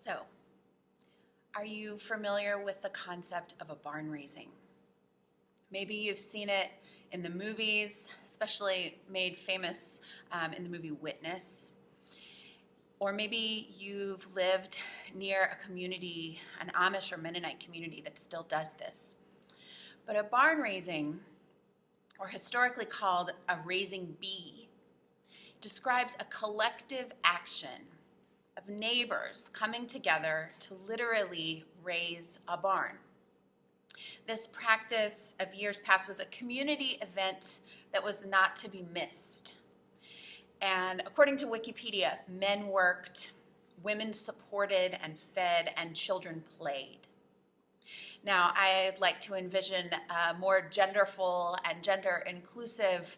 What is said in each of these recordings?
So, are you familiar with the concept of a barn raising? Maybe you've seen it in the movies, especially made famous in the movie Witness. Or maybe you've lived near a community, an Amish or Mennonite community that still does this. But a barn raising, or historically called a raising bee, describes a collective action of neighbors coming together to literally raise a barn. This practice of years past was a community event that was not to be missed. And according to Wikipedia, men worked, women supported and fed, and children played. Now, I'd like to envision a more genderful and gender-inclusive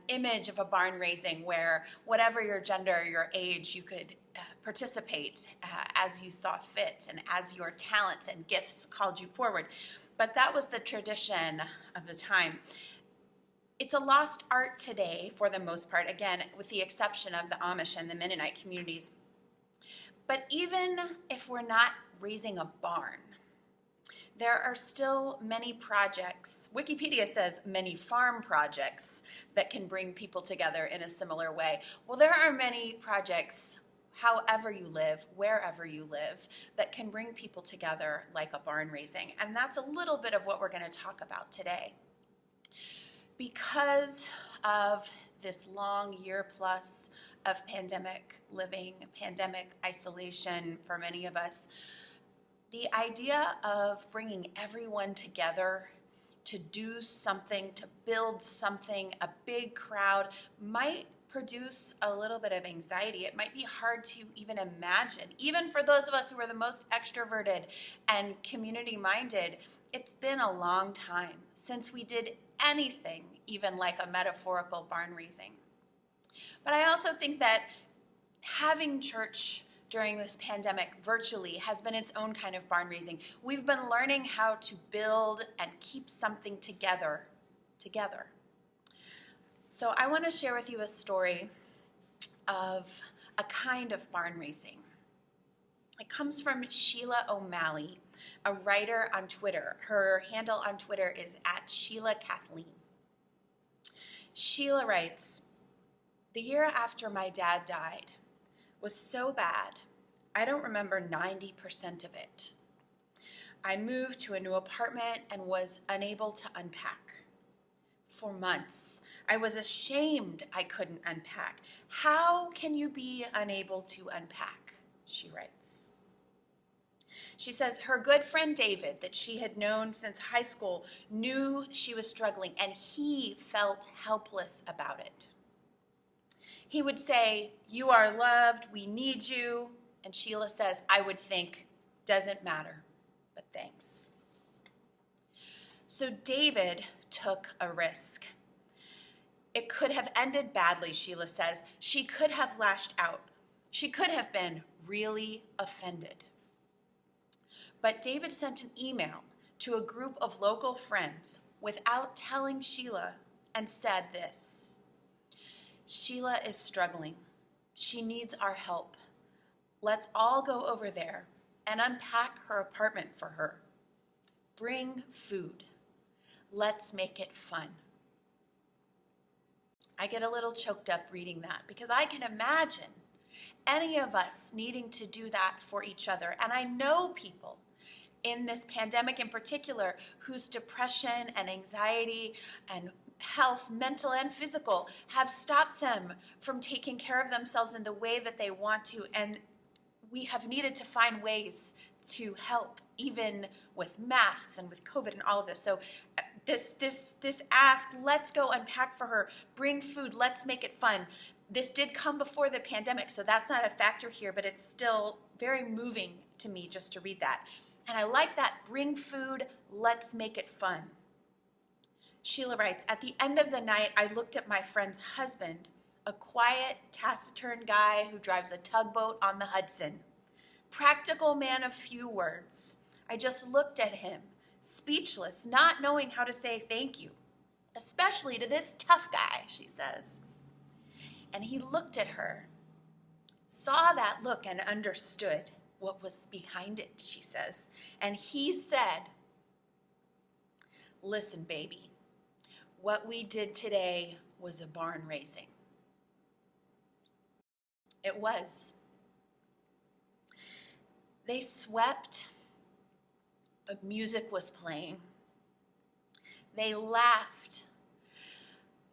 image of a barn raising where whatever your gender, your age, you could participate as you saw fit and as your talents and gifts called you forward. But that was the tradition of the time. It's a lost art today for the most part, again, with the exception of the Amish and the Mennonite communities. But even if we're not raising a barn, there are still many projects, Wikipedia says many farm projects, that can bring people together in a similar way. Well, there are many projects, however you live, wherever you live, that can bring people together like a barn raising. And that's a little bit of what we're going to talk about today. Because of this long year plus of pandemic living, pandemic isolation for many of us, the idea of bringing everyone together to do something, to build something, a big crowd, might produce a little bit of anxiety. It might be hard to even imagine. Even for those of us who are the most extroverted and community-minded, it's been a long time since we did anything even like a metaphorical barn raising. But I also think that having church during this pandemic virtually has been its own kind of barn raising. We've been learning how to build and keep something together. So I want to share with you a story of a kind of barn raising. It comes from Sheila O'Malley, a writer on Twitter. Her handle on Twitter is @SheilaKathleen. Sheila writes, "The year after my dad died was so bad, I don't remember 90% of it. I moved to a new apartment and was unable to unpack. For months, I was ashamed I couldn't unpack. How can you be unable to unpack?" she writes. She says her good friend David, that she had known since high school, knew she was struggling, and he felt helpless about it. He would say, "You are loved, we need you." And Sheila says, "I would think, doesn't matter, but thanks." So David took a risk. It could have ended badly, Sheila says. She could have lashed out. She could have been really offended. But David sent an email to a group of local friends without telling Sheila and said this: "Sheila is struggling. She needs our help. Let's all go over there and unpack her apartment for her. Bring food. Let's make it fun." I get a little choked up reading that because I can imagine any of us needing to do that for each other. And I know people in this pandemic in particular whose depression and anxiety and health, mental and physical, have stopped them from taking care of themselves in the way that they want to. And we have needed to find ways to help, even with masks and with COVID and all of this. So this ask, let's go unpack for her, bring food, let's make it fun. This did come before the pandemic, so that's not a factor here, but it's still very moving to me just to read that. And I like that, bring food, let's make it fun. Sheila writes, "At the end of the night, I looked at my friend's husband, a quiet, taciturn guy who drives a tugboat on the Hudson. Practical man of few words. I just looked at him, speechless, not knowing how to say thank you, especially to this tough guy," she says. And he looked at her, saw that look and understood. what was behind it, she says. And he said, "Listen, baby, what we did today was a barn raising." It was. They swept, but music was playing. They laughed.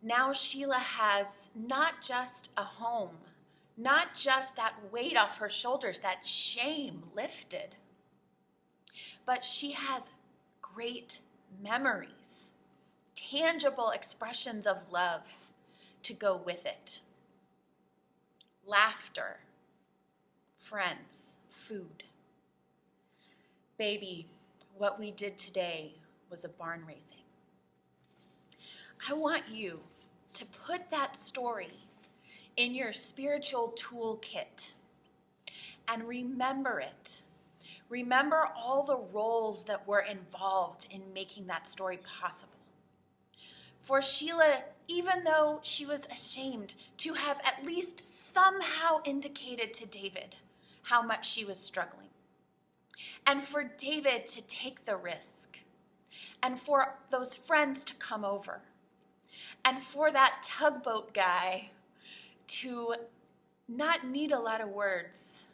Now Sheila has not just a home, not just that weight off her shoulders, that shame lifted, but she has great memories, tangible expressions of love to go with it. Laughter, friends, food. Baby, what we did today was a barn raising. I want you to put that story in your spiritual toolkit and remember it. Remember all the roles that were involved in making that story possible. For Sheila, even though she was ashamed to have at least somehow indicated to David how much she was struggling, and for David to take the risk, and for those friends to come over, and for that tugboat guy to not need a lot of words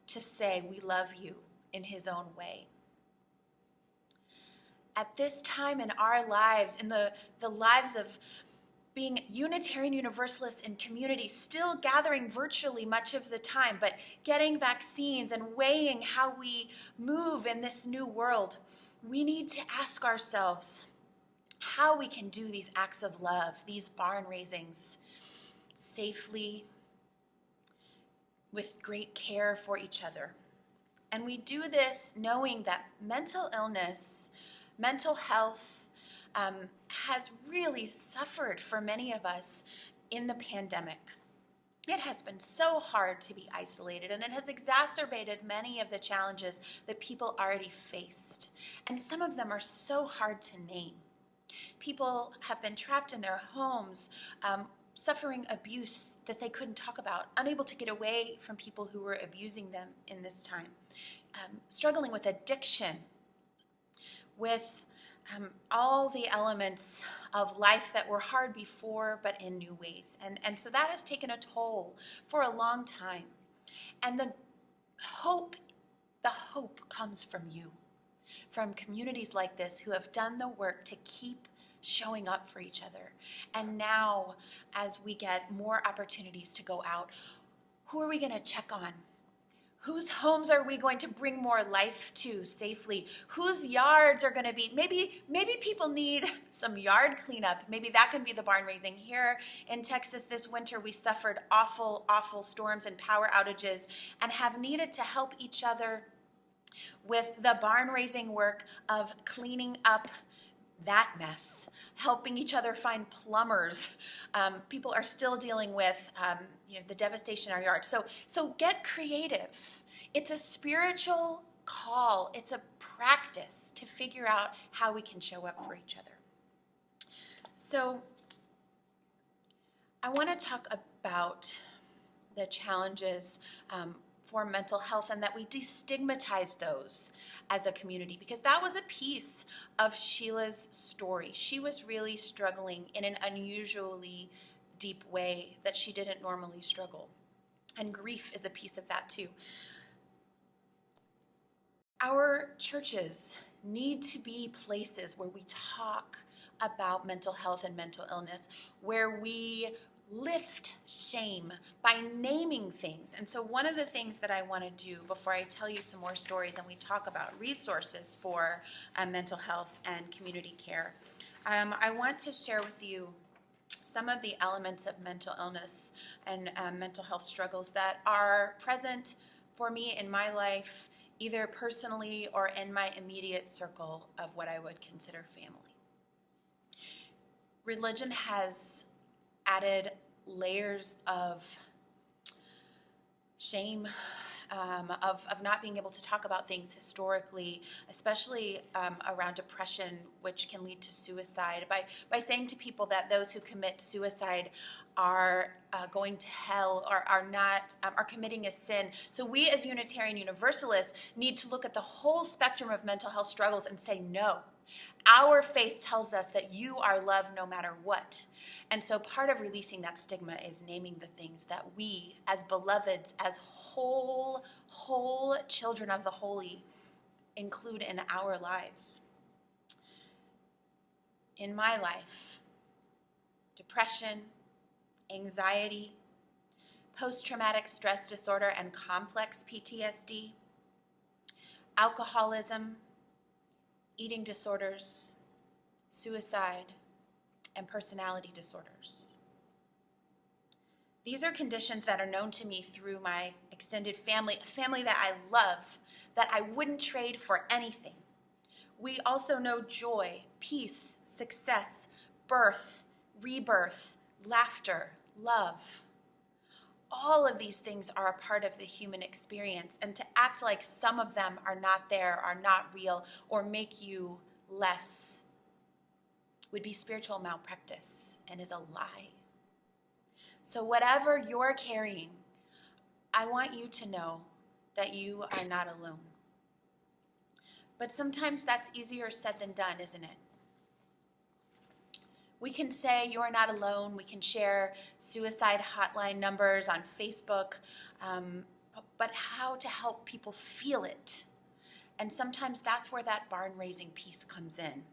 to say, "We love you," in his own way. At this time in our lives, in the lives of being Unitarian Universalists in community, still gathering virtually much of the time, but getting vaccines and weighing how we move in this new world, we need to ask ourselves how we can do these acts of love, these barn raisings, safely, with great care for each other. And we do this knowing that mental illness, mental health, has really suffered for many of us in the pandemic. It has been so hard to be isolated, and it has exacerbated many of the challenges that people already faced. And some of them are so hard to name. People have been trapped in their homes, suffering abuse that they couldn't talk about, unable to get away from people who were abusing them in this time, struggling with addiction, with all the elements of life that were hard before, but in new ways. And so that has taken a toll for a long time. And the hope comes from you, from communities like this who have done the work to keep showing up for each other. And now, as we get more opportunities to go out, who are we going to check on? Whose homes are we going to bring more life to safely? Whose yards are going to be, maybe people need some yard cleanup. Maybe that can be the barn raising. Here in Texas this winter, we suffered awful, awful storms and power outages and have needed to help each other with the barn raising work of cleaning up that mess, helping each other find plumbers. People are still dealing with the devastation in our yard. So get creative. It's a spiritual call. It's a practice to figure out how we can show up for each other. So I want to talk about the challenges for mental health, and that we destigmatize those as a community, because that was a piece of Sheila's story. She was really struggling in an unusually deep way that she didn't normally struggle. And grief is a piece of that too. Our churches need to be places where we talk about mental health and mental illness, where we lift shame by naming things. And so one of the things that I want to do before I tell you some more stories and we talk about resources for mental health and community care, I want to share with you some of the elements of mental illness and mental health struggles that are present for me in my life, either personally or in my immediate circle of what I would consider family. Religion has added layers of shame of not being able to talk about things historically, especially around depression, which can lead to suicide, by saying to people that those who commit suicide are going to hell, or are committing a sin. So we as Unitarian Universalists need to look at the whole spectrum of mental health struggles and say no. Our faith tells us that you are loved no matter what. And so part of releasing that stigma is naming the things that we, as beloveds, as whole children of the holy, include in our lives. In my life, depression, anxiety, post-traumatic stress disorder and complex PTSD, alcoholism, eating disorders, suicide, and personality disorders. These are conditions that are known to me through my extended family, a family that I love, that I wouldn't trade for anything. We also know joy, peace, success, birth, rebirth, laughter, love. All of these things are a part of the human experience, and to act like some of them are not there, are not real, or make you less would be spiritual malpractice and is a lie. So whatever you're carrying, I want you to know that you are not alone. But sometimes that's easier said than done, isn't it? We can say you're not alone. We can share suicide hotline numbers on Facebook, but how to help people feel it? And sometimes that's where that barn-raising piece comes in.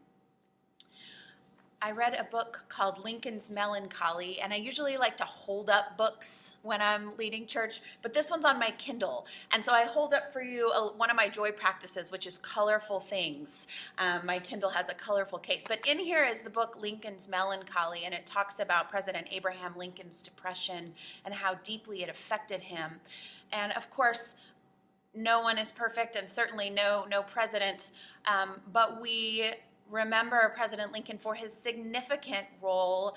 I read a book called Lincoln's Melancholy, and I usually like to hold up books when I'm leading church, but this one's on my Kindle. And so I hold up for you one of my joy practices, which is colorful things. My Kindle has a colorful case. But in here is the book Lincoln's Melancholy, and it talks about President Abraham Lincoln's depression and how deeply it affected him. And of course, no one is perfect, and certainly no president, but we remember President Lincoln for his significant role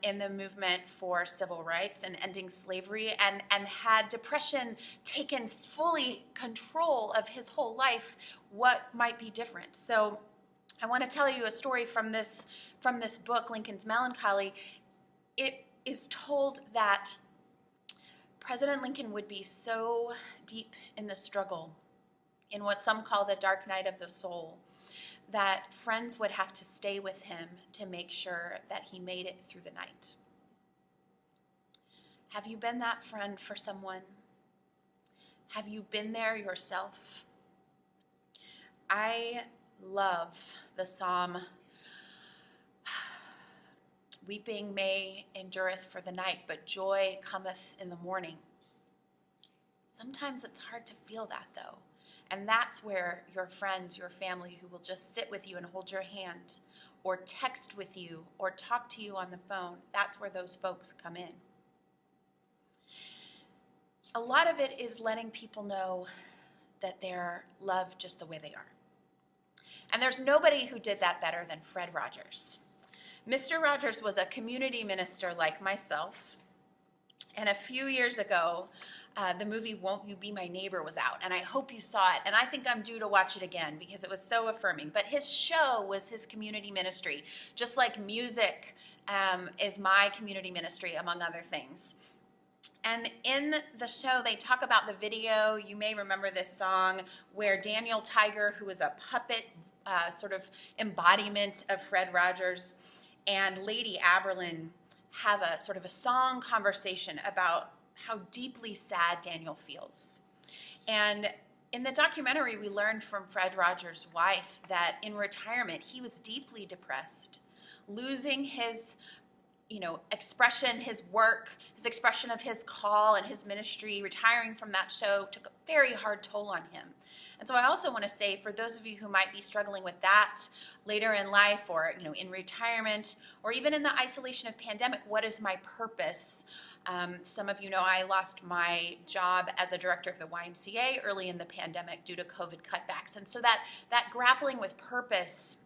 in the movement for civil rights and ending slavery, and had depression taken fully control of his whole life, what might be different? So I want to tell you a story from this book, Lincoln's Melancholy. It is told that President Lincoln would be so deep in the struggle, in what some call the dark night of the soul, that friends would have to stay with him to make sure that he made it through the night. Have you been that friend for someone? Have you been there yourself? I love the psalm, "Weeping may endureth for the night, but joy cometh in the morning." Sometimes it's hard to feel that, though. And that's where your friends, your family who will just sit with you and hold your hand, or text with you, or talk to you on the phone, that's where those folks come in. A lot of it is letting people know that they're loved just the way they are. And there's nobody who did that better than Fred Rogers. Mr. Rogers was a community minister like myself, and a few years ago, the movie Won't You Be My Neighbor was out, and I hope you saw it, and I think I'm due to watch it again because it was so affirming. But his show was his community ministry, just like music is my community ministry, among other things. And in the show, they talk about the video. You may remember this song where Daniel Tiger, who is a puppet sort of embodiment of Fred Rogers, and Lady Aberlin have a sort of a song conversation about how deeply sad Daniel feels. And in the documentary, we learned from Fred Rogers' wife that in retirement, he was deeply depressed, losing his expression, his work, his expression of his call and his ministry. Retiring from that show took a very hard toll on him. And so I also want to say, for those of you who might be struggling with that later in life, or in retirement, or even in the isolation of pandemic, what is my purpose? Some of you know I lost my job as a director of the YMCA early in the pandemic due to COVID cutbacks. And so that grappling with purpose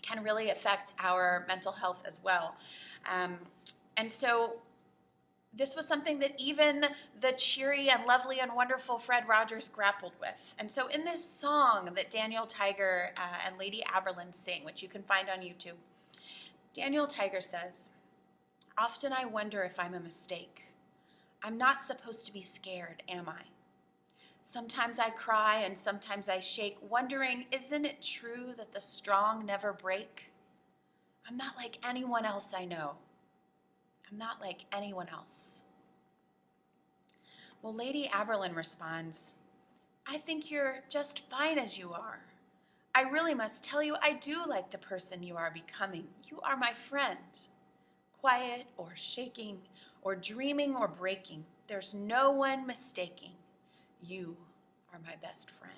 can really affect our mental health as well. And so This was something that even the cheery and lovely and wonderful Fred Rogers grappled with. And so in this song that Daniel Tiger and Lady Aberlin sing, which you can find on YouTube, Daniel Tiger says, "Often I wonder if I'm a mistake. I'm not supposed to be scared, am I? Sometimes I cry and sometimes I shake, wondering, isn't it true that the strong never break? I'm not like anyone else I know. I'm not like anyone else." Well, Lady Aberlin responds, "I think you're just fine as you are. I really must tell you, I do like the person you are becoming. You are my friend. Quiet or shaking or dreaming or breaking, there's no one mistaking. You are my best friend."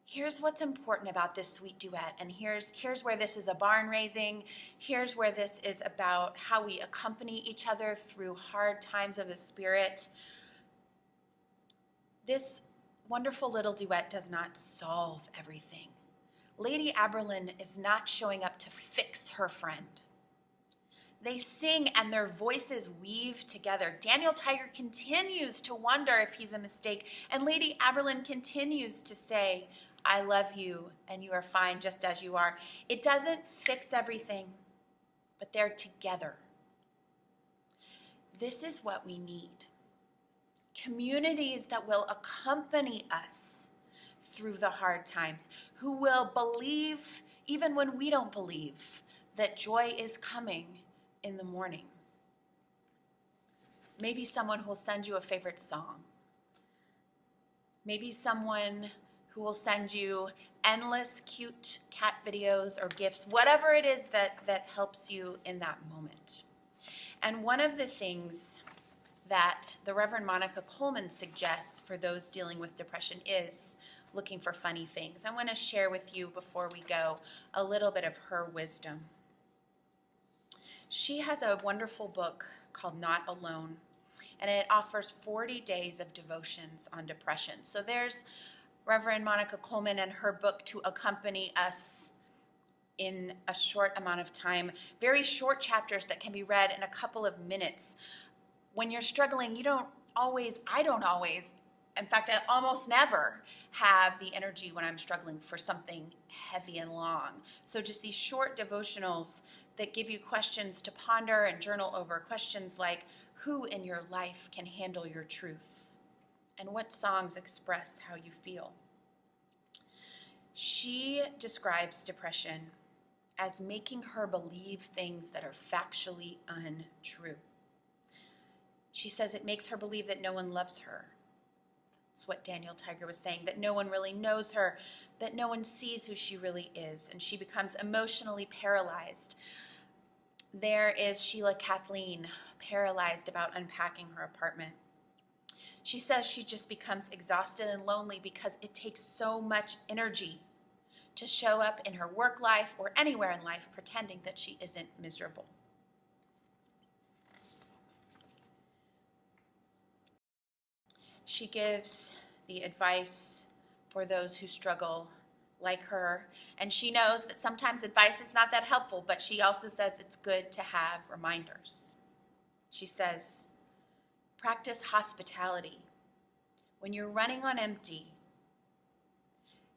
Here's what's important about this sweet duet, and here's where this is a barn raising. Here's where this is about how we accompany each other through hard times of the spirit. This wonderful little duet does not solve everything. Lady Aberlin is not showing up to fix her friend. They sing and their voices weave together. Daniel Tiger continues to wonder if he's a mistake, and Lady Aberlin continues to say, "I love you and you are fine just as you are." It doesn't fix everything, but they're together. This is what we need. Communities that will accompany us through the hard times, who will believe even when we don't believe that joy is coming in the morning. Maybe someone who will send you a favorite song. Maybe someone who will send you endless cute cat videos or gifs, whatever it is that helps you in that moment. And one of the things that the Reverend Monica Coleman suggests for those dealing with depression is looking for funny things. I want to share with you before we go a little bit of her wisdom. She has a wonderful book called Not Alone, and it offers 40 days of devotions on depression. So there's Reverend Monica Coleman and her book to accompany us in a short amount of time. Very short chapters that can be read in a couple of minutes. When you're struggling, I don't always, in fact, I almost never have the energy when I'm struggling for something heavy and long. So just these short devotionals that give you questions to ponder and journal over. Questions like, who in your life can handle your truth? And what songs express how you feel? She describes depression as making her believe things that are factually untrue. She says it makes her believe that no one loves her. That's what Daniel Tiger was saying, that no one really knows her, that no one sees who she really is, and she becomes emotionally paralyzed. There is Sheila Kathleen, paralyzed about unpacking her apartment. She says she just becomes exhausted and lonely because it takes so much energy to show up in her work life or anywhere in life pretending that she isn't miserable. She gives the advice for those who struggle like her, and she knows that sometimes advice is not that helpful, but she also says it's good to have reminders. She says, practice hospitality. When you're running on empty,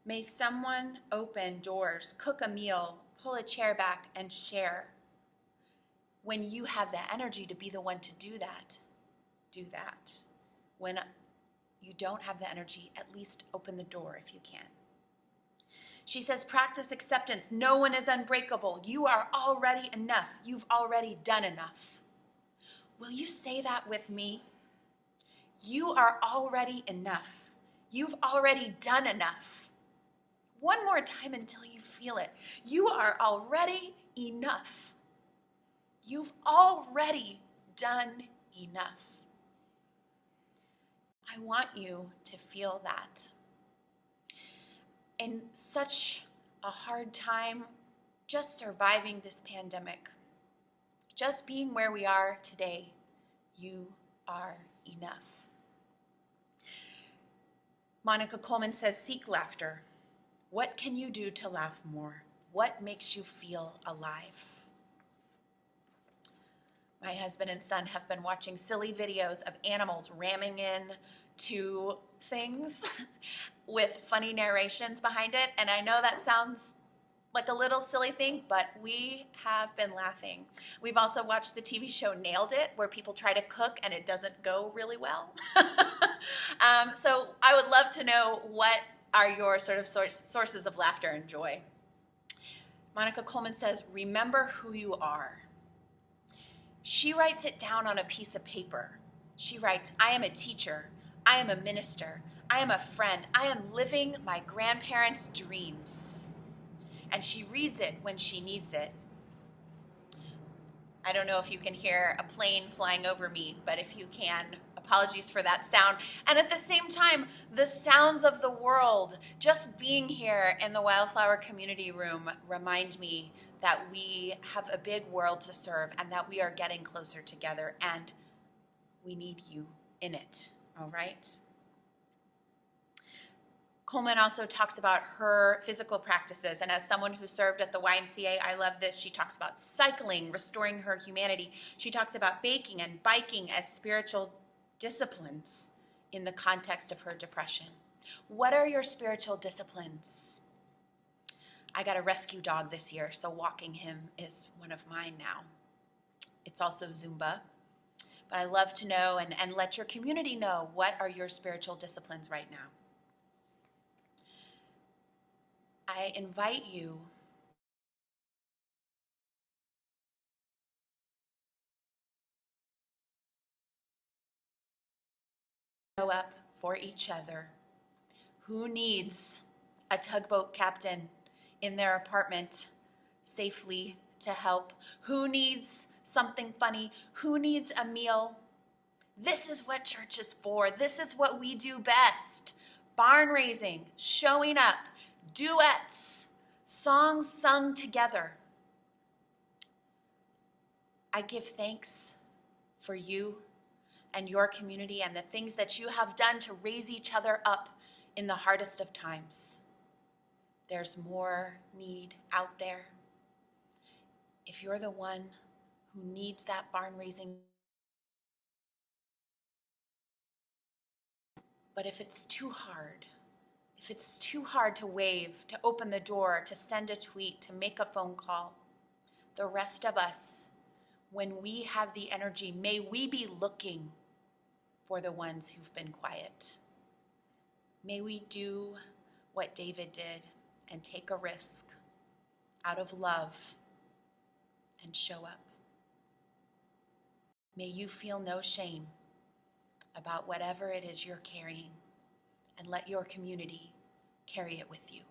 may someone open doors, cook a meal, pull a chair back, and share. When you have the energy to be the one to do that, do that. When you don't have the energy, at least open the door if you can. She says, practice acceptance. No one is unbreakable. You are already enough. You've already done enough. Will you say that with me? You are already enough. You've already done enough. One more time until you feel it. You are already enough. You've already done enough. I want you to feel that. In such a hard time, just surviving this pandemic, just being where we are today, you are enough. Monica Coleman says, seek laughter. What can you do to laugh more? What makes you feel alive? My husband and son have been watching silly videos of animals ramming in to things with funny narrations behind it. And I know that sounds like a little silly thing, but we have been laughing. We've also watched the TV show Nailed It, where people try to cook and it doesn't go really well. So I would love to know, what are your sort of sources of laughter and joy? Monica Coleman says, remember who you are. She writes it down on a piece of paper. She writes, I am a teacher. I am a minister. I am a friend. I am living my grandparents' dreams. And she reads it when she needs it. I don't know if you can hear a plane flying over me, but if you can, apologies for that sound. And at the same time, the sounds of the world, just being here in the Wildflower Community Room, remind me that we have a big world to serve and that we are getting closer together, and we need you in it, all right? Coleman also talks about her physical practices, and as someone who served at the YMCA, I love this. She talks about cycling, restoring her humanity. She talks about baking and biking as spiritual disciplines in the context of her depression. What are your spiritual disciplines? I got a rescue dog this year, so walking him is one of mine now. It's also Zumba. But I love to know and let your community know, what are your spiritual disciplines right now? I invite you to show up for each other. Who needs a tugboat captain in their apartment safely to help? Who needs something funny? Who needs a meal? This is what church is for. This is what we do best. Barn raising, showing up, duets, songs sung together. I give thanks for you and your community and the things that you have done to raise each other up in the hardest of times. There's more need out there. If you're the one who needs that barn raising, but if it's too hard to wave, to open the door, to send a tweet, to make a phone call, the rest of us, when we have the energy, may we be looking for the ones who've been quiet. May we do what David did and take a risk out of love and show up. May you feel no shame about whatever it is you're carrying, and let your community carry it with you.